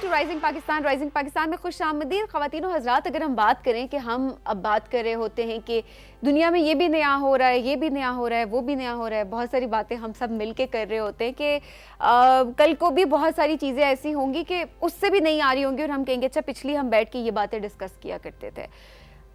To rising Pakistan میں خوش آمدید خواتین و حضرات. اگر ہم بات کریں کہ ہم اب بات کر رہے ہوتے ہیں کہ دنیا میں یہ بھی نیا ہو رہا ہے, یہ بھی نیا ہو رہا ہے, وہ بھی نیا ہو رہا ہے, بہت ساری باتیں ہم سب مل کے کر رہے ہوتے ہیں کہ کل کو بھی بہت ساری چیزیں ایسی ہوں گی کہ اس سے بھی نہیں آ رہی ہوں گی اور ہم کہیں گے اچھا پچھلی ہم بیٹھ کے یہ باتیں ڈسکس کیا کرتے تھے.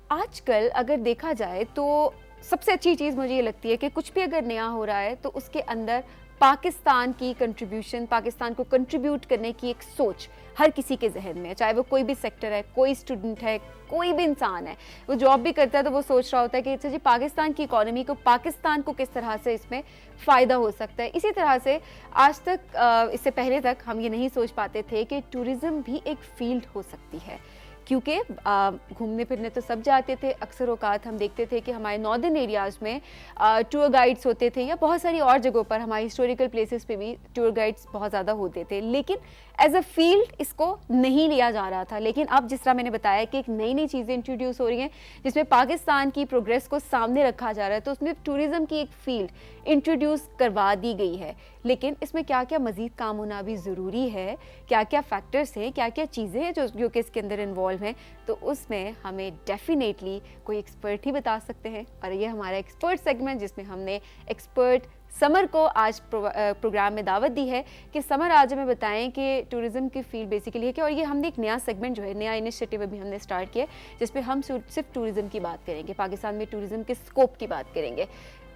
آج کل اگر دیکھا جائے تو سب سے اچھی چیز مجھے یہ لگتی ہے کہ کچھ بھی اگر نیا ہو رہا ہے تو اس کے اندر پاکستان کی کنٹریبیوشن, پاکستان کو کنٹریبیوٹ کرنے کی ایک سوچ ہر کسی کے ذہن میں ہے, چاہے وہ کوئی بھی سیکٹر ہے, کوئی اسٹوڈنٹ ہے, کوئی بھی انسان ہے, وہ جاب بھی کرتا ہے تو وہ سوچ رہا ہوتا ہے کہ اچھا جی پاکستان کی اکانومی کو, پاکستان کو کس طرح سے اس میں فائدہ ہو سکتا ہے. اسی طرح سے آج تک اس سے پہلے تک ہم یہ نہیں سوچ پاتے تھے کہ ٹورزم بھی ایک فیلڈ ہو سکتی ہے, کیونکہ گھومنے پھرنے تو سب جاتے تھے. اکثر اوقات ہم دیکھتے تھے کہ ہمارے ناردرن ایریاز میں ٹور گائیڈس ہوتے تھے یا بہت ساری اور جگہوں پر ہماری ہسٹوریکل پلیسز پہ بھی ٹور گائیڈس بہت زیادہ ہوتے تھے, لیکن ایز اے فیلڈ اس کو نہیں لیا جا رہا تھا. لیکن اب جس طرح میں نے بتایا کہ ایک نئی نئی چیزیں انٹروڈیوس ہو رہی ہیں جس میں پاکستان کی پروگریس کو سامنے رکھا جا رہا ہے, تو اس میں ٹورزم کی ایک فیلڈ انٹروڈیوس کروا دی گئی ہے. لیکن اس میں کیا کیا مزید کام ہونا بھی ضروری ہے, کیا کیا فیکٹرز ہیں, کیا کیا چیزیں ہیں جو کہ اس کے اندر انوالو ہیں, تو اس میں ہمیں ڈیفینیٹلی کوئی ایکسپرٹ ہی بتا سکتے ہیں. اور یہ ہمارا ایکسپرٹ سیگمنٹ جس میں ہم نے ایکسپرٹ سمر کو آج پروگرام میں دعوت دی ہے کہ سمر آج ہمیں بتائیں کہ ٹورزم کی فیلڈ بیسیکلی ہے کہ, اور یہ ہم نے ایک نیا سیگمنٹ جو ہے, نیا انیشیٹو ابھی ہم نے اسٹارٹ کیا جس پہ ہم صرف ٹورزم کی بات کریں گے, پاکستان میں ٹورزم کے اسکوپ کی بات کریں گے.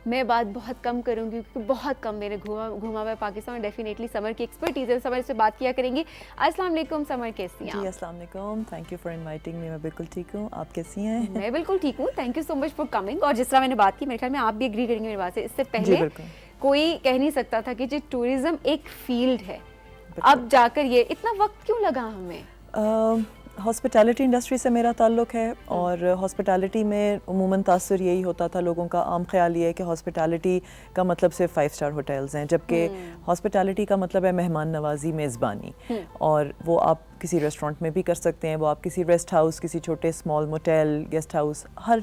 میں بات بہت کم کروں گی کیونکہ بہت کم میں نے گھوما ہوا ہے پاکستان, ڈیفینیٹلی سمر کی ایکسپرٹیز ہے, سمر سے بات کیا کریں گی. السلام علیکم سمر, کیسی ہیں؟ جی السلام علیکم, thank you for inviting me. میں بالکل ٹھیک ہوں, آپ کیسی ہیں؟ میں بالکل ٹھیک ہوں, thank you so much for coming. اور جس طرح میں نے بات کی میرے خیال میں آپ بھی ایگری کریں گے میری بات سے, اس سے پہلے کوئی کہہ نہیں سکتا تھا کہ جو ٹورزم ایک فیلڈ ہے, اب جا کر یہ اتنا وقت کیوں لگا ہمیں؟ ہاسپٹیلٹی انڈسٹری سے میرا تعلق ہے اور ہاسپٹیلٹی میں عموماً تاثر یہی ہوتا تھا, لوگوں کا عام خیال یہ ہے کہ ہاسپٹیلٹی کا مطلب صرف 5 اسٹار ہوٹلز ہیں, جبکہ ہاسپٹیلٹی کا مطلب ہے مہمان نوازی, میزبانی, اور وہ آپ کسی ریسٹورینٹ میں بھی کر سکتے ہیں, وہ آپ کسی ریسٹ ہاؤس, کسی چھوٹے اسمال موٹیل, گیسٹ ہاؤس, ہر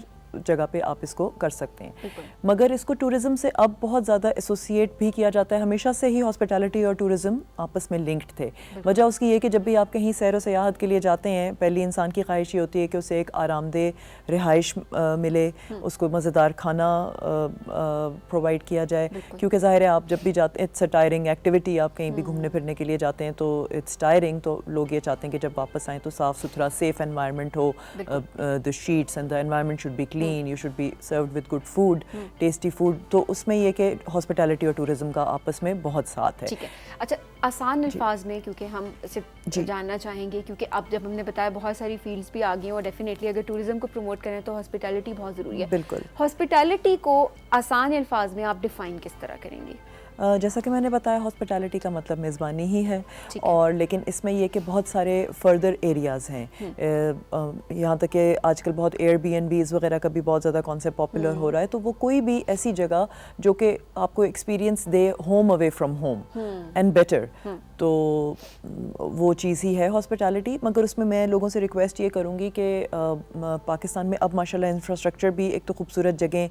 جگہ پہ آپ اس کو کر سکتے ہیں. مگر اس کو ٹورزم سے اب بہت زیادہ ایسوسیٹ بھی کیا جاتا ہے. ہمیشہ سے ہی ہاسپٹیلٹی اور ٹورزم آپس میں لنکڈ تھے. وجہ اس کی یہ کہ جب بھی آپ کہیں سیر و سیاحت کے لیے جاتے ہیں, پہلی انسان کی خواہش یہ ہوتی ہے کہ اسے ایک آرام دہ رہائش ملے, اس کو مزیدار کھانا پرووائڈ کیا جائے, کیونکہ ظاہر ہے آپ جب بھی جاتے ہیں اٹس اے ٹائرنگ ایکٹیویٹی, آپ کہیں بھی گھومنے پھرنے کے لیے جاتے ہیں تو اٹس ٹائرنگ, تو لوگ یہ چاہتے ہیں کہ جب واپس آئیں تو صاف ستھرا سیف انوائرمنٹ ہو, the sheets and the environment should be clean, you should be served with good food, tasty food. تو اس میں یہ کہ ہاسپٹیلٹی اور ٹورزم کا آپس میں بہت ساتھ ہے. ٹھیک ہے, اچھا آسان الفاظ میں کیونکہ ہم صرف جاننا چاہیں گے, کیونکہ اب جب ہم نے بتایا بہت ساری فیلڈز بھی آ گئی ہیں اور ڈیفینیٹلی اگر ٹورزم کو پروموٹ کریں تو ہاسپٹیلٹی بہت ضروری ہے. بالکل. ہاسپٹیلٹی کو آسان الفاظ میں آپ ڈیفائن کس طرح کریں گی؟ جیسا کہ میں نے بتایا ہاسپٹیلٹی کا مطلب میزبانی ہی ہے, اور لیکن اس میں یہ کہ بہت سارے فردر ایریاز ہیں, یہاں تک کہ آج کل بہت ایئر بی این بیز وغیرہ کا بھی بہت زیادہ کانسیپٹ پاپولر ہو رہا ہے. تو وہ کوئی بھی ایسی جگہ جو کہ آپ کو experience they home away from home and better, تو وہ چیز ہی ہے ہاسپٹیلٹی. مگر اس میں میں لوگوں سے ریکویسٹ یہ کروں گی کہ پاکستان میں اب ماشاء اللہ انفراسٹرکچر بھی, ایک تو خوبصورت جگہیں,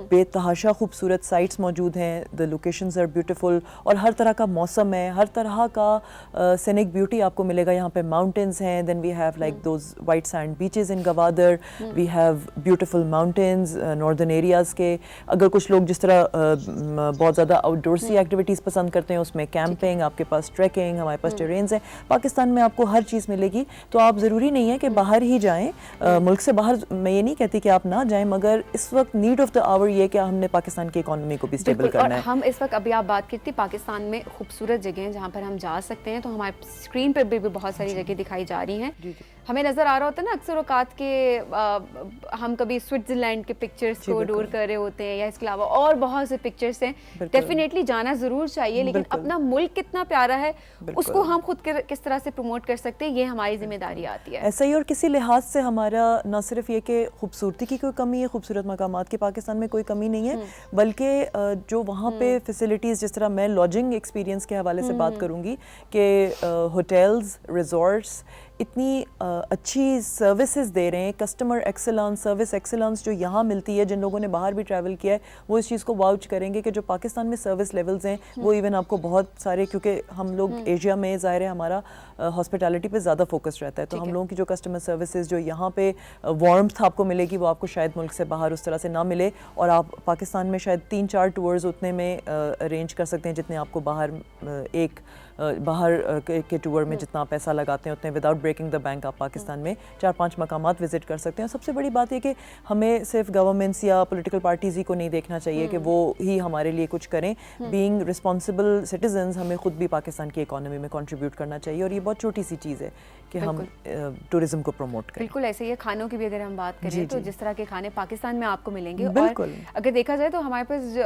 بے تحاشا خوبصورت سائٹس موجود ہیں, دا لوکیشنز بیوٹیفل, اور ہر طرح کا موسم ہے, ہر طرح کا سینک بیوٹی آپ کو ملے گا. یہاں پہ ماؤنٹینز ہیں, then we have like those white sand beaches in Gwadar, we have beautiful mountains northern areas کے. اگر کچھ لوگ جس طرح بہت زیادہ آؤٹ ڈورسی ایکٹیویٹیز پسند کرتے ہیں, اس میں کیمپنگ, آپ کے پاس ٹریکنگ, ہمارے پاس ٹیرینز ہیں. پاکستان میں آپ کو ہر چیز ملے گی, تو آپ ضروری نہیں ہے کہ باہر ہی جائیں, ملک سے باہر میں یہ نہیں کہتی کہ آپ نہ جائیں, مگر اس وقت نیڈ آف دا آور یہ کہ ہم نے پاکستان کی اکانومی کو بھی اسٹیبل کرنا ہے. ہم اس وقت ابھی آپ بات کرتی پاکستان میں خوبصورت جگہیں جہاں پر ہم جا سکتے ہیں, تو ہمارے اسکرین پر بھی بہت ساری جگہ دکھائی جا رہی ہیں. ہمیں نظر آ رہا ہوتا ہے نا اکثر اوقات کہ ہم کبھی سوئٹزرلینڈ کے پکچرز کو ڈور کر رہے ہوتے ہیں, یا اس کے علاوہ اور بہت سے پکچرز ہیں. ڈیفینیٹلی جانا ضرور چاہیے, لیکن اپنا ملک کتنا پیارا ہے اس کو ہم خود کس طرح سے پروموٹ کر سکتے ہیں, یہ ہماری ذمہ داری آتی ہے. ایسا ہی, اور کسی لحاظ سے ہمارا نہ صرف یہ کہ خوبصورتی کی کوئی کمی ہے, خوبصورت مقامات کی پاکستان میں کوئی کمی نہیں ہے, بلکہ جو وہاں پہ فیسلٹیز, جس طرح میں لاجنگ ایکسپیرینس کے حوالے سے بات کروں گی کہ ہوٹلز, ریزورٹس اتنی اچھی سروسز دے رہے ہیں, کسٹمر ایکسلنس, سروس ایکسلنس جو یہاں ملتی ہے, جن لوگوں نے باہر بھی ٹریول کیا ہے وہ اس چیز کو واؤچ کریں گے کہ جو پاکستان میں سروس لیولز ہیں وہ ایون آپ کو بہت سارے, کیونکہ ہم لوگ ایشیا میں ظاہر ہے ہمارا ہاسپٹیلٹی پہ زیادہ فوکس رہتا ہے, تو ہم لوگوں کی جو کسٹمر سروسز جو یہاں پہ وارمتھ آپ کو ملے گی وہ آپ کو شاید ملک سے باہر اس طرح سے نہ ملے, اور آپ پاکستان میں شاید 3-4 ٹورز اتنے میں ارینج کر سکتے ہیں جتنے آپ کو باہر ایک باہر کے ٹور میں جتنا پیسہ لگاتے ہیں اتنے وداؤٹ بریکنگ دا بینک آپ پاکستان میں 4-5 مقامات وزٹ کر سکتے ہیں. سب سے بڑی بات یہ کہ ہمیں صرف گورنمنٹس یا پولیٹیکل پارٹیز ہی کو نہیں دیکھنا چاہیے کہ وہ ہی ہمارے لیے کچھ کریں. بینگ رسپانسبل سٹیزنز ہمیں خود بھی پاکستان کی اکانومی میں کنٹریبیوٹ کرنا چاہیے, اور یہ بہت چھوٹی سی چیز ہے کہ ہم ٹورزم کو پروموٹ کریں. بالکل ایسے ہی ہے. کھانوں کی بھی اگر ہم بات کریں تو جس طرح کے کھانے پاکستان میں آپ کو ملیں گے, بالکل اگر دیکھا جائے تو ہمارے پاس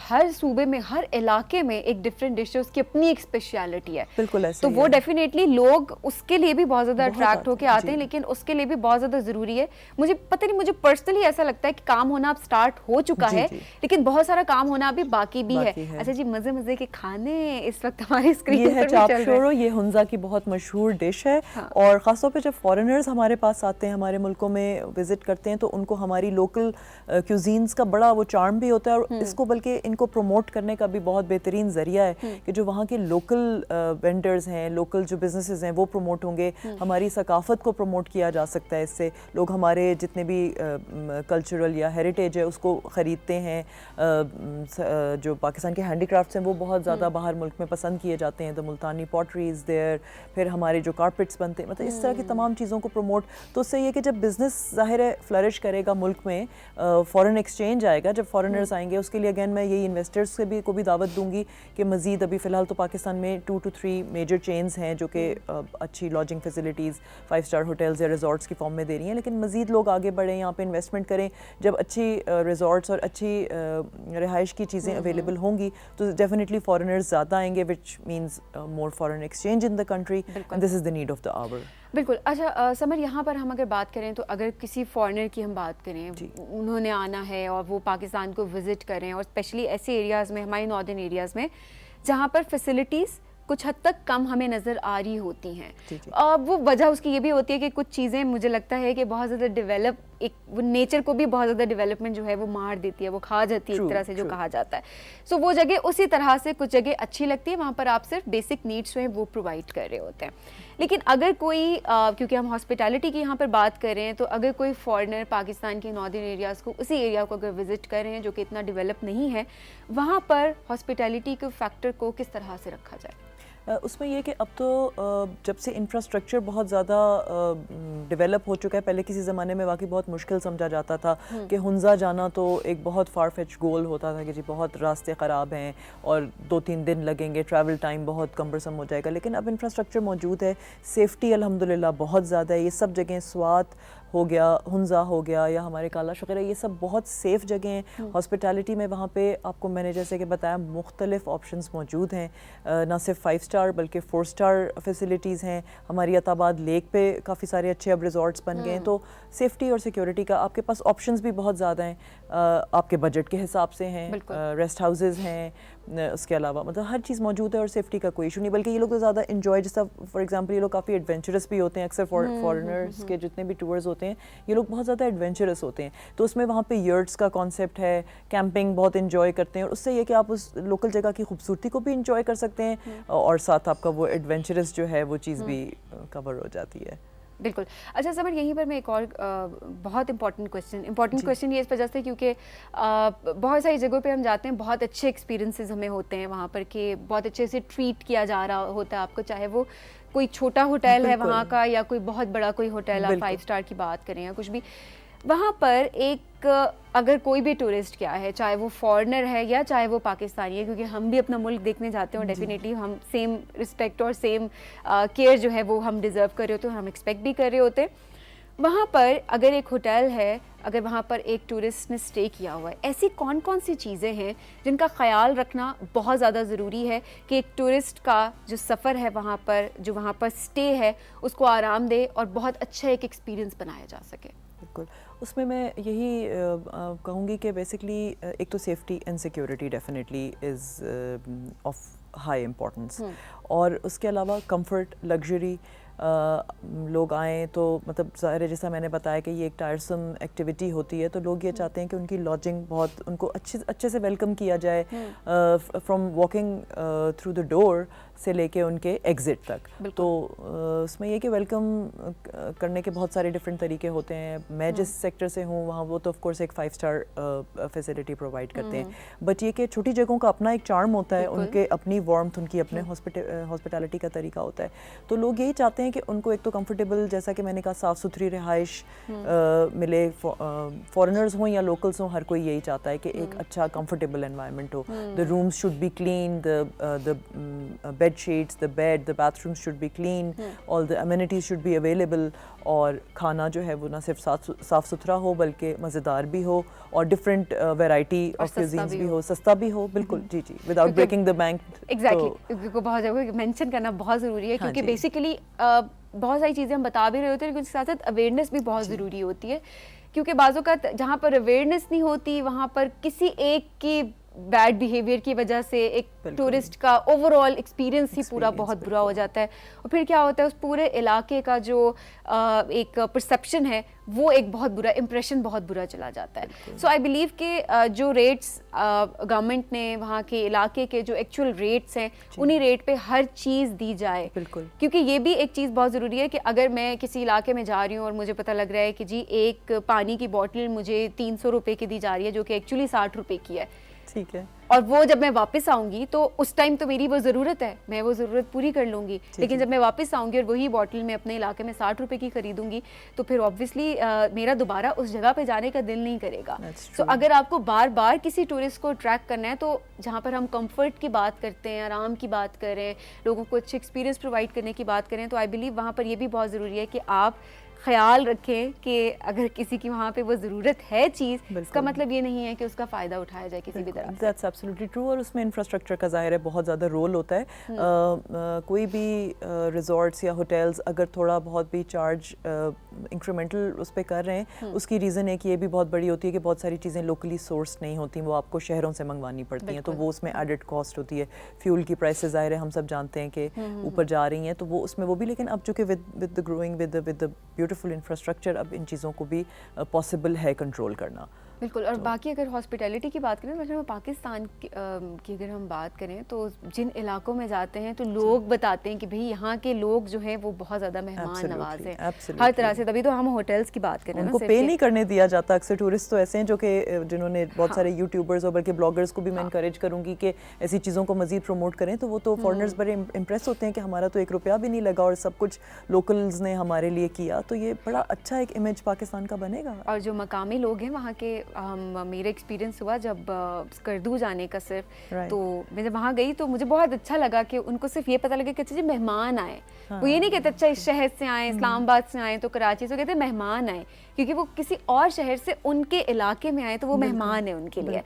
ہر صوبے میں ہر علاقے میں ایک ڈفرینٹ ڈش ہے, اس کی اپنی ایک اسپیشلٹی ہے. بالکل تو وہ ڈیفینیٹلی لوگ اس کے لیے بھی بہت زیادہ اٹریکٹ ہو کے آتے ہیں, لیکن اس کے لیے بھی بہت زیادہ ضروری ہے. مجھے پتہ نہیں, مجھے پرسنلی ایسا لگتا ہے کہ کام ہونا اب سٹارٹ ہو چکا ہے, لیکن بہت سارا کام ہونا ابھی باقی بھی ہے. اچھا جی, مزے مزے کے کھانے اس وقت ہماری اسکرین پر چاپ شورو, یہ ہنزا کی بہت مشہور ڈش ہے, اور خاص طور پہ جب فارنرز ہمارے پاس آتے ہیں, ہمارے ملکوں میں وزٹ کرتے ہیں, تو ان کو ہماری لوکل کیوزینز کا بڑا وہ چارم بھی ہوتا ہے, اور اس کو بلکہ ان کو پروموٹ کرنے کا بھی بہت بہترین ذریعہ ہے کہ جو وہاں کے لوکل وینڈرز ہیں, لوکل جو بزنسز ہیں وہ پروموٹ ہوں گے. ہماری ثقافت کو پروموٹ کیا جا سکتا ہے, اس سے لوگ ہمارے جتنے بھی کلچرل یا ہیریٹیج ہے اس کو خریدتے ہیں. جو پاکستان کے ہینڈی کرافٹس ہیں وہ بہت زیادہ باہر ملک میں پسند کیے جاتے ہیں, دا ملتانی پوٹریز دیر, پھر ہمارے جو کارپیٹس بنتے ہیں, مطلب اس طرح کی تمام چیزوں کو پروموٹ. تو اس سے یہ کہ جب بزنس ظاہر ہے فلرش کرے گا ملک میں, فارن ایکسچینج آئے گا, جب فارنرز آئیں گے, اس کے لیے اگین میں یہی انویسٹرز سے بھی کو بھی دعوت دوں گی کہ مزید ابھی فی الحال تو پاکستان میں 2 to 3 میجر چینز ہیں جو کہ اچھی لاجنگ فیسلٹیز 5 اسٹار ہوٹلز یا ریزورٹس کی فارم میں دے رہی ہیں, لیکن مزید لوگ آگے بڑھیں, یہاں پہ انویسٹمنٹ کریں. جب اچھی ریزورٹس اور اچھی رہائش کی چیزیں اویلیبل ہوں گی تو ڈیفینیٹلی فارنرز زیادہ آئیں گے, which means more foreign exchange in the country, and this is the need of the hour. بالکل. اچھا سمر, یہاں پر ہم اگر بات کریں تو اگر کسی فارنر کی ہم بات کریں, انہوں نے آنا ہے اور وہ پاکستان کو وزٹ کریں, اور اسپیشلی ایسے ایریاز میں, ہمارے ناردرن ایریاز میں جہاں پر فیسلٹیز کچھ حد تک کم ہمیں نظر آ رہی ہوتی ہیں, وہ وجہ اس کی یہ بھی ہوتی ہے کہ کچھ چیزیں مجھے لگتا ہے کہ بہت زیادہ ڈیولپ, ایک وہ نیچر کو بھی بہت زیادہ ڈیولپمنٹ جو ہے وہ مار دیتی ہے, وہ کھا جاتی ہے ایک طرح سے جو کہا جاتا ہے. سو وہ جگہ اسی طرح سے کچھ جگہ اچھی لگتی ہے, وہاں پر آپ صرف بیسک نیڈس جو ہیں وہ پرووائڈ کر رہے ہوتے ہیں. لیکن اگر کوئی, کیونکہ ہم ہاسپٹیلٹی کی یہاں پر بات کر رہے ہیں, تو اگر کوئی فارنر پاکستان کے ناردرن ایریاز کو, اسی ایریا کو اگر وزٹ کر رہے ہیں جو کہ اتنا ڈیولپ نہیں ہے, وہاں پر ہاسپٹیلٹی کے فیکٹر کو کس طرح سے رکھا جائے؟ اس میں یہ کہ اب تو جب سے انفراسٹرکچر بہت زیادہ ڈیولپ ہو چکا ہے, پہلے کسی زمانے میں واقعی بہت مشکل سمجھا جاتا تھا کہ ہنزا جانا تو ایک بہت فار فیچ گول ہوتا تھا کہ جی بہت راستے خراب ہیں اور 2-3 دن لگیں گے, ٹریول ٹائم بہت کمبرسم ہو جائے گا. لیکن اب انفراسٹرکچر موجود ہے, سیفٹی الحمدللہ بہت زیادہ ہے. یہ سب جگہیں سوات ہو گیا, ہنزا ہو گیا, یا ہمارے کالاش وغیرہ, یہ سب بہت سیف جگہیں ہیں. ہاسپٹیلٹی میں وہاں پہ آپ کو میں نے جیسے کہ بتایا مختلف آپشنز موجود ہیں, نہ صرف 5 اسٹار بلکہ 4 اسٹار فیسلٹیز ہیں. ہماری عطاباد لیک پہ کافی سارے اچھے اب ریزورٹس بن گئے ہیں, تو سیفٹی اور سیکیورٹی کا آپ کے پاس آپشنز بھی بہت زیادہ ہیں, آپ کے بجٹ کے حساب سے ہیں. ریسٹ ہاؤسز ہیں, اس کے علاوہ مطلب ہر چیز موجود ہے, اور سیفٹی کا کوئی ایشو نہیں. بلکہ یہ لوگ تو زیادہ انجوائے, جیسا فار ایگزامپل یہ لوگ کافی ایڈونچرس بھی ہوتے ہیں. اکثر فارنرس کے جتنے بھی ٹورز ہوتے ہیں یہ لوگ بہت زیادہ ایڈونچرس ہوتے ہیں, تو اس میں وہاں پہ یرٹس کا کانسیپٹ ہے, کیمپنگ بہت انجوائے کرتے ہیں, اور اس سے یہ کہ آپ اس لوکل جگہ کی خوبصورتی کو بھی انجوائے کر سکتے ہیں, اور ساتھ آپ کا وہ ایڈونچرس جو ہے وہ چیز بھی کور ہو جاتی ہے. بالکل. اچھا سمر, یہیں پر میں ایک اور بہت امپورٹنٹ کویشچن یہ اس وجہ سے کیونکہ بہت ساری جگہوں پہ ہم جاتے ہیں, بہت اچھے ایکسپیرینسز ہمیں ہوتے ہیں وہاں پر کہ بہت اچھے سے ٹریٹ کیا جا رہا ہوتا ہے آپ کو, چاہے وہ کوئی چھوٹا ہوٹل ہے وہاں کا یا کوئی بہت بڑا کوئی ہوٹل, آپ 5 اسٹار کی بات کریں یا کچھ بھی. وہاں پر ایک اگر کوئی بھی ٹورسٹ کیا ہے, چاہے وہ فارنر ہے یا چاہے وہ پاکستانی ہے, کیونکہ ہم بھی اپنا ملک دیکھنے جاتے ہیں, اور ڈیفینیٹلی ہم سیم رسپیکٹ اور سیم کیئر جو ہے وہ ہم ڈیزرو کر رہے ہوتے ہیں, ہم ایکسپیکٹ بھی کر رہے ہوتے ہیں. وہاں پر اگر ایک ہوٹل ہے, اگر وہاں پر ایک ٹورسٹ نے اسٹے کیا ہوا ہے, ایسی کون کون سی چیزیں ہیں جن کا خیال رکھنا بہت زیادہ ضروری ہے کہ ایک ٹورسٹ کا جو سفر ہے وہاں پر, جو وہاں پر اسٹے ہے, اس کو آرام دہ اور بہت اچھا ایک ایکسپیرینس بنایا جا سکے؟ بالکل. اس میں یہی کہوں گی کہ بیسکلی ایک تو safety and security definitely is of high importance, اور اس کے علاوہ کمفرٹ, لگژری, لوگ آئیں تو مطلب ظاہر ہے جیسا میں نے بتایا کہ یہ ایک ٹائرسم ایکٹیویٹی ہوتی ہے, تو لوگ یہ چاہتے ہیں کہ ان کی لاڈجنگ بہت ان کو اچھے سے ویلکم کیا جائے فرام واکنگ تھرو دا ڈور سے لے کے ان کے ایگزٹ تک. تو اس میں یہ کہ ویلکم کرنے کے بہت سارے ڈفرینٹ طریقے ہوتے ہیں. میں جس سیکٹر سے ہوں وہاں وہ تو آف کورس ایک 5 اسٹار فیسلٹی پرووائڈ کرتے ہیں, بٹ یہ کہ چھوٹی جگہوں کا اپنا ایک چارم ہوتا ہے, ان کے اپنی وارمتھ, ان کی اپنے ہاسپٹیلٹی کا طریقہ ہوتا ہے. تو لوگ یہی چاہتے ہیں کہ ان کو ایک تو کمفرٹیبل, جیسا کہ میں نے کہا, صاف ستھری رہائش ملے, فارنرز ہوں یا لوکلز ہوں, ہر کوئی یہی چاہتا ہے کہ ایک اچھا کمفرٹیبل انوائرمنٹ ہو. The rooms should be clean, the bed sheets, the bed, the bathrooms should be clean, all the amenities should be available, اور کھانا جو ہے وہ نہ صرف صاف ستھرا ہو بلکہ مزیدار بھی ہو, اور ڈفرینٹ ویرائٹی آف cuisines بھی ہو, سستا بھی ہو. بالکل جی جی, without breaking the bank. Exactly, بہت جگہ مینشن کرنا بہت ضروری ہے, کیونکہ بیسیکلی بہت ساری چیزیں ہم بتا بھی رہے ہوتے ہیں, لیکن اس کے ساتھ ساتھ اویئرنیس بھی بہت ضروری ہوتی ہے, کیونکہ بعض اوقات جہاں پر اویئرنیس نہیں ہوتی وہاں پر کسی ایک کی بیڈ بیہیویئر کی وجہ سے ایک ٹورسٹ کا اوور آل ایکسپیرینس ہی پورا بہت برا ہو جاتا ہے, اور پھر کیا ہوتا ہے اس پورے علاقے کا جو ایک پرسیپشن ہے وہ ایک بہت برا امپریشن بہت برا چلا جاتا ہے. سو آئی بلیو کہ جو ریٹس گورنمنٹ نے وہاں کے علاقے کے جو ایکچوئل ریٹس ہیں انہی ریٹ پہ ہر چیز دی جائے, کیونکہ یہ بھی ایک چیز بہت ضروری ہے کہ اگر میں کسی علاقے میں جا رہی ہوں اور مجھے پتہ لگ رہا ہے کہ جی ایک پانی کی بوٹل مجھے 300 روپے کی دی جا رہی ہے جو کہ ایکچولی 60 روپے کی ہے, ٹھیک ہے, اور وہ جب میں واپس آؤں گی تو اس ٹائم تو میری وہ ضرورت ہے, میں وہ ضرورت پوری کر لوں گی, لیکن جب میں واپس آؤں گی اور وہی بوٹل میں اپنے علاقے میں 60 روپے کی خریدوں گی تو پھر آبویسلی میرا دوبارہ اس جگہ پہ جانے کا دل نہیں کرے گا. سو اگر آپ کو بار بار کسی ٹورسٹ کو اٹریکٹ کرنا ہے تو جہاں پر ہم کمفرٹ کی بات کرتے ہیں, آرام کی بات کریں, لوگوں کو اچھے ایکسپیرینس پرووائڈ کرنے کی بات کریں, تو آئی بلیو وہاں پر یہ بھی بہت ضروری ہے کہ آپ خیال رکھیں کہ اگر کسی کی وہاں پہ وہ ضرورت ہے چیز, اس کا مطلب یہ نہیں ہے کہ اس کا فائدہ اٹھایا جائے کسی بھی طرح سے. دیٹس ایبسلیوٹلی ٹرو, اور اس میں انفراسٹرکچر کا ظاہر ہے بہت زیادہ رول ہوتا ہے. کوئی بھی ریزورٹس یا ہوٹلز اگر تھوڑا بہت بھی چارج انکریمنٹل اس پہ کر رہے ہیں, اس کی ریزن ہے کہ یہ بھی بہت بڑی ہوتی ہے کہ بہت ساری چیزیں لوکلی سورس نہیں ہوتی, وہ آپ کو شہروں سے منگوانی پڑتی ہیں, تو وہ اس میں ایڈڈ کاسٹ ہوتی ہے. فیول کی پرائسز ظاہر ہے ہم سب جانتے ہیں کہ اوپر جا رہی ہیں, تو وہ اس میں وہ بھی, لیکن اب چونکہ with the growing with the beautiful infrastructure اب ان چیزوں کو بھی پاسبل ہے کنٹرول کرنا. بالکل. اور باقی اگر ہاسپٹیلٹی کی بات کریں, مثلا پاکستان کی اگر ہم بات کریں تو جن علاقوں میں جاتے ہیں تو لوگ بتاتے ہیں کہ بھئی یہاں کے لوگ جو ہیں وہ بہت زیادہ مہمان نواز ہیں ہر طرح سے, تبھی تو ہم ہوٹلس کی بات کریں, ان کو پے نہیں کرنے دیا جاتا. اکثر ٹورسٹ تو ایسے ہیں جو کہ جنہوں نے بہت سارے یوٹیوبرز اور بلکہ بلاگرز کو بھی میں انکریج کروں گی کہ ایسی چیزوں کو مزید پروموٹ کریں, تو وہ تو فارنرز بڑے امپریس ہوتے ہیں کہ ہمارا تو 1 روپیہ بھی نہیں لگا اور سب کچھ لوکلز نے ہمارے لیے کیا, تو یہ بڑا اچھا ایک امیج پاکستان کا بنے گا. اور جو مقامی لوگ ہیں وہاں کے, میرا ایکسپیرینس ہوا جب اسکردو جانے کا صرف, تو میں جب وہاں گئی تو مجھے بہت اچھا لگا کہ ان کو صرف یہ پتہ لگا کہ اچھا جی مہمان آئے, وہ یہ نہیں کہتے اچھا اس شہر سے آئے, اسلام آباد سے آئے تو کراچی سے, کہتے مہمان آئے, کیونکہ وہ کسی اور شہر سے ان کے علاقے میں آئے تو وہ مہمان ہے ان کے لیے.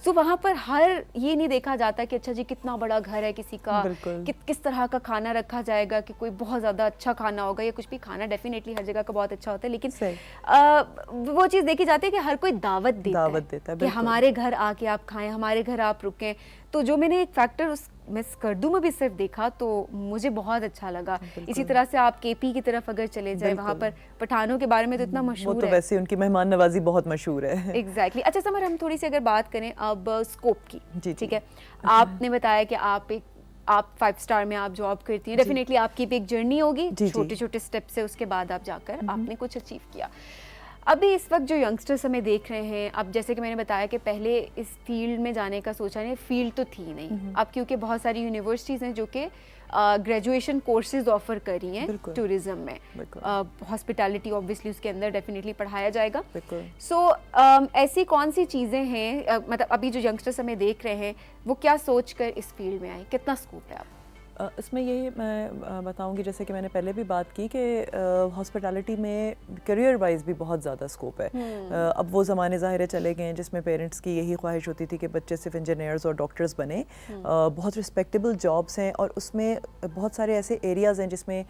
سو وہاں پر ہر یہ نہیں دیکھا جاتا کہ اچھا جی کتنا بڑا گھر ہے کسی کا, کس طرح کا کھانا رکھا جائے گا, کہ کوئی بہت زیادہ اچھا کھانا ہوگا یا کچھ بھی. کھانا ڈیفینیٹلی ہر جگہ کا بہت اچھا ہوتا ہے, لیکن وہ چیز دیکھی جاتی ہے کہ ہر کوئی دعوت دیتا ہے کہ ہمارے گھر آ کے آپ کھائیں, ہمارے گھر آپ رکیں. تو جو میں نے ایک فیکٹر میں اسکردو میں بھی صرف دیکھا تو مجھے بہت اچھا لگا. اسی طرح سے آپ کے پی کی طرف اگر چلے جائیں, وہاں پر پٹھانوں کے بارے میں تو اتنا مشہور ہے, وہ تو ویسے ان کی مہمان نوازی بہت مشہور ہے. ایگزیکٹلی. اچھا سمر, ہم تھوڑی سی اگر بات کریں اب اسکوپ کی, ٹھیک ہے, آپ نے بتایا کہ آپ 5 اسٹار میں آپ جاب کرتی ہیں, ڈیفینیٹلی آپ کی بھی ایک جرنی ہوگی, چھوٹے چھوٹے اسٹیپ سے اس کے بعد آپ جا کر آپ نے کچھ اچیو کیا. ابھی اس وقت جو ینگسٹرس ہمیں دیکھ رہے ہیں, اب جیسے کہ میں نے بتایا کہ پہلے اس فیلڈ میں جانے کا سوچا نہیں, فیلڈ تو تھی نہیں, اب کیونکہ بہت ساری یونیورسٹیز ہیں جو کہ گریجویشن کورسز آفر کر رہی ہیں ٹورزم میں, ہاسپٹیلٹی اوبویسلی اس کے اندر ڈیفینیٹلی پڑھایا جائے گا. سو ایسی کون سی چیزیں ہیں, مطلب ابھی جو ینگسٹرس ہمیں دیکھ رہے ہیں وہ کیا سوچ کر اس فیلڈ میں آئے, کتنا اسکوپ ہے آپ؟ اس میں یہی میں بتاؤں گی, جیسے کہ میں نے پہلے بھی بات کی کہ ہاسپٹیلٹی میں کیریئر وائز بھی بہت زیادہ اسکوپ ہے. اب وہ زمانے ظاہر چلے گئے ہیں جس میں پیرنٹس کی یہی خواہش ہوتی تھی کہ بچے صرف انجینئرز اور ڈاکٹرز بنیں. بہت رسپیکٹیبل جابس ہیں اور اس میں بہت سارے ایسے ایریاز ہیں جس میں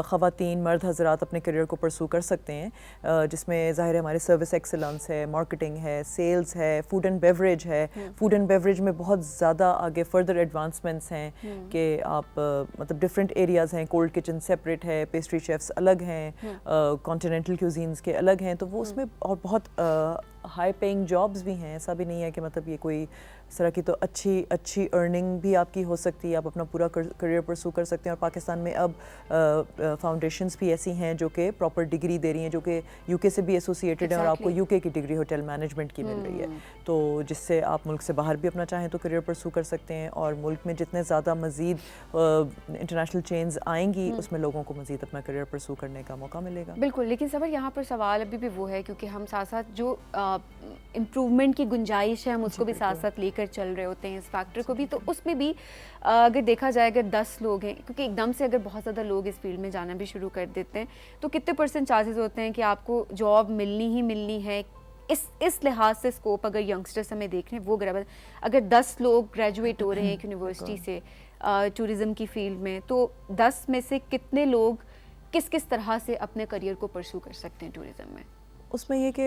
خواتین مرد حضرات اپنے کیریئر کو پرسو کر سکتے ہیں, جس میں ظاہر ہمارے سروس ایکسلنس ہے, مارکیٹنگ ہے, سیلز ہے, فوڈ اینڈ بیوریج ہے. فوڈ اینڈ بیوریج میں بہت زیادہ آگے فردر ایڈوانسمنٹس ہیں کہ آپ آپ مطلب ڈفرینٹ ایریاز ہیں, کولڈ کچن سیپریٹ ہے, پیسٹری شیفس الگ ہیں, کانٹیننٹل کیوزینس کے الگ ہیں, تو وہ اس میں اور بہت ہائی پیئنگ جابس بھی ہیں. ایسا بھی نہیں ہے کہ مطلب یہ کوئی اس طرح کی, تو اچھی ارننگ بھی آپ کی ہو سکتی ہے, آپ اپنا پورا کریئر پرسو کر سکتے ہیں. اور پاکستان میں اب فاؤنڈیشنز بھی ایسی ہیں جو کہ پراپر ڈگری دے رہی ہیں, جو کہ یو کے سے بھی ایسوسیٹیڈ ہیں, اور آپ کو یو کے کی ڈگری ہوٹل مینجمنٹ کی مل رہی ہے, تو جس سے آپ ملک سے باہر بھی اپنا چاہیں تو کریئر پرسو کر سکتے ہیں. اور ملک میں جتنے زیادہ مزید انٹرنیشنل چینز آئیں گی, اس میں لوگوں کو مزید اپنا کریئر پرسو کرنے کا موقع ملے گا. بالکل. لیکن صبر یہاں پر سوال ابھی بھی وہ ہے, کیونکہ ہم ساتھ ساتھ جو امپروومنٹ کی گنجائش ہے ہم اس کو بھی ساتھ ساتھ لے کر چل رہے ہوتے ہیں, اس فیکٹر کو بھی. تو اس میں بھی اگر دیکھا جائے, اگر 10 لوگ ہیں, کیونکہ ایک دم سے اگر بہت زیادہ لوگ اس فیلڈ میں جانا بھی شروع کر دیتے ہیں, تو کتنے % چانسز ہوتے ہیں کہ آپ کو جاب ملنی ہی ملنی ہے؟ اس لحاظ سے اسکوپ اگر ینگسٹرس ہمیں دیکھ رہے ہیں, وہ اگر 10 لوگ گریجویٹ ہو رہے ہیں ایک یونیورسٹی سے ٹورزم کی فیلڈ میں, تو 10 میں سے کتنے لوگ کس طرح سے اپنے کریئر کو پرسو کر سکتے ہیں ٹورزم میں؟ اس میں یہ کہ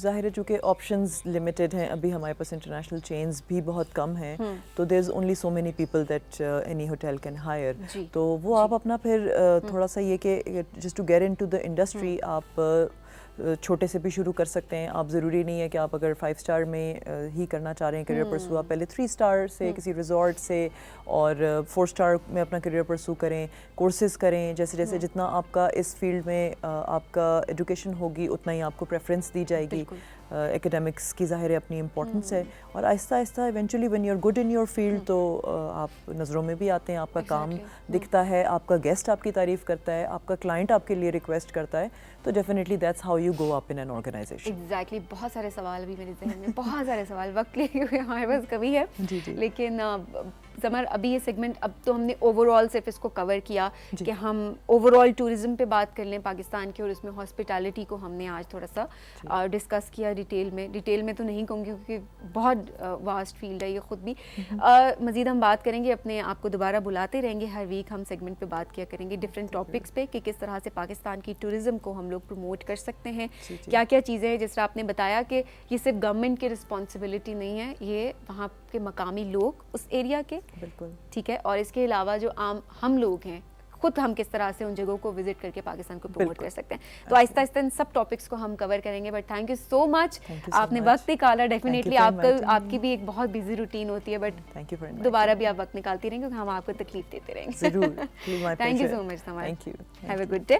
ظاہر ہے چونکہ آپشنز لمیٹڈ ہیں, ابھی ہمارے پاس انٹرنیشنل چینز بھی بہت کم ہیں, تو there is only so many people that any hotel can hire. تو وہ آپ اپنا پھر تھوڑا سا یہ کہ just to get into the industry, آپ چھوٹے سے بھی شروع کر سکتے ہیں. آپ ضروری نہیں ہے کہ آپ اگر 5 اسٹار میں ہی کرنا چاہ رہے ہیں کریئر پرسو, آپ پہلے 3 اسٹار سے کسی ریزورٹ سے اور 4 اسٹار میں اپنا کریئر پرسو کریں, کورسز کریں. جیسے جتنا آپ کا اس فیلڈ میں آپ کا ایجوکیشن ہوگی, اتنا ہی آپ کو پریفرنس دی جائے گی. ایکیڈیمکس کی ظاہر اپنی امپورٹنس ہے, اور آہستہ آہستہ eventually when you are good in your field, تو آپ نظروں میں بھی آتے ہیں, آپ کا کام دکھتا ہے, آپ کا گیسٹ آپ کی تعریف کرتا ہے, آپ کا کلائنٹ آپ کے لیے ریکویسٹ کرتا ہے, تو definitely that's how you go up in an organisation. Exactly. بہت سارے سوال ابھی میرے ذہن میں, بہت سارے سوال, وقت لے کے ہمارے پاس کمی ہے, لیکن سمر ابھی یہ سیگمنٹ, اب تو ہم نے اوور آل صرف اس کو کور کیا کہ ہم اوور آل ٹورزم پہ بات کر لیں پاکستان کی, اور اس میں ہاسپٹیلٹی کو ہم نے آج تھوڑا سا ڈسکس کیا ڈیٹیل میں تو نہیں کہوں گی کیونکہ بہت واسٹ فیلڈ ہے یہ خود بھی. مزید ہم بات کریں گے, اپنے آپ کو دوبارہ بلاتے رہیں گے, ہر ویک ہم سیگمنٹ پہ بات کیا کریں گے ڈفرینٹ ٹاپکس پہ, کہ کس طرح سے پاکستان کی ٹورزم کو ہم لوگ پروموٹ کر سکتے ہیں, کیا کیا چیزیں ہیں. جس طرح آپ نے بتایا کہ یہ صرف گورنمنٹ کی رسپانسبلٹی نہیں ہے, یہ وہاں کے مقامی لوگ اس ایریا کے, بالکل ٹھیک ہے, اور اس کے علاوہ جو عام ہم لوگ ہیں خود, ہم کس طرح سے ان جگہوں کو وزٹ کر کے پاکستان کو پروموٹ کر سکتے ہیں. تو آہستہ آہستہ ان سب ٹاپکس کو ہم کور کریں گے. بٹ تھینک یو سو مچ, آپ نے وقت نکالا. ڈیفینیٹلی آپ کی بھی ایک بہت بزی روٹین ہوتی ہے, بٹ دوبارہ بھی آپ وقت نکالتی رہیں گے, کیونکہ ہم آپ کو تکلیف دیتے رہیں گے. ضرور. Thank you so much. Have a good day.